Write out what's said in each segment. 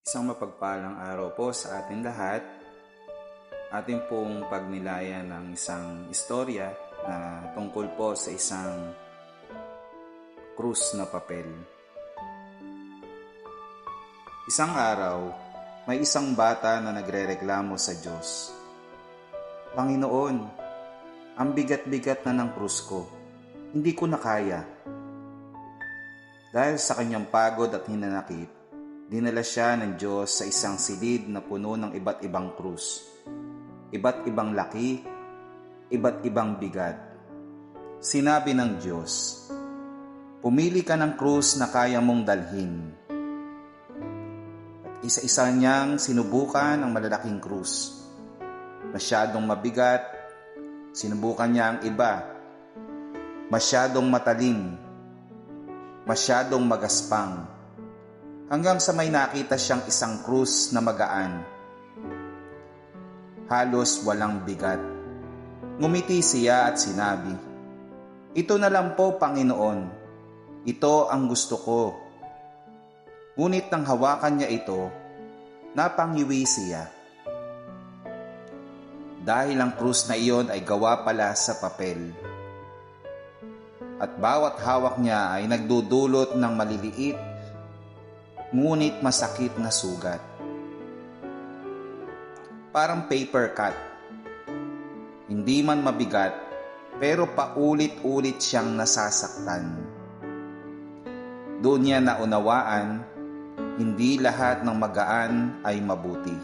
Isang mapagpalang araw po sa atin lahat. Atin pong pagnilayan ng isang istorya na tungkol po sa isang krus na papel. Isang araw, may isang bata na nagrereklamo sa Diyos. Panginoon, ang bigat-bigat na ng krus ko. Hindi ko na kaya. Dahil sa kanyang pagod at hinanakit, dinala siya ng Diyos sa isang silid na puno ng iba't ibang krus. Iba't ibang laki, iba't ibang bigat. Sinabi ng Diyos, "Pumili ka ng krus na kaya mong dalhin." At isa-isa niyang sinubukan ang malalaking krus. Masyadong mabigat, sinubukan niya ang iba. Masyadong matalim, masyadong magaspang. Hanggang sa may nakita siyang isang krus na magaan. Halos walang bigat. Ngumiti siya at sinabi, "Ito na lang po, Panginoon. Ito ang gusto ko." Ngunit nang hawakan niya ito, napangiwi siya. Dahil ang krus na iyon ay gawa pala sa papel. At bawat hawak niya ay nagdudulot ng maliliit ngunit masakit na sugat. Parang paper cut. Hindi man mabigat, pero paulit-ulit siyang nasasaktan. Doon niya naunawaan, hindi lahat ng magaan ay mabuti.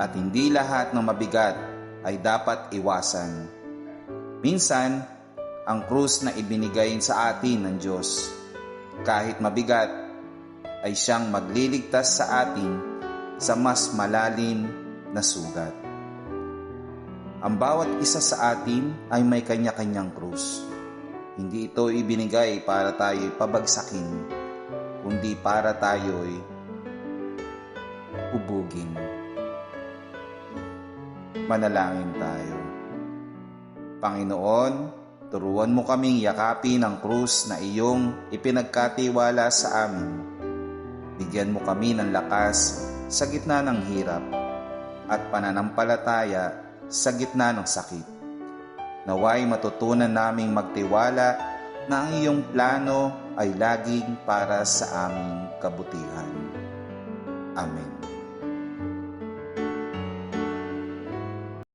At hindi lahat ng mabigat ay dapat iwasan. Minsan, ang krus na ibinigay sa atin ng Diyos, kahit mabigat, ay siyang magliligtas sa atin sa mas malalim na sugat. Ang bawat isa sa atin ay may kanya-kanyang krus. Hindi ito ibinigay para tayo'y pabagsakin, kundi para tayo'y hubugin. Manalangin tayo. Panginoon, turuan mo kaming yakapin ang krus na iyong ipinagkatiwala sa amin. Bigyan mo kami ng lakas sa gitna ng hirap at pananampalataya sa gitna ng sakit. Naway matutunan naming magtiwala na ang iyong plano ay laging para sa aming kabutihan. Amen.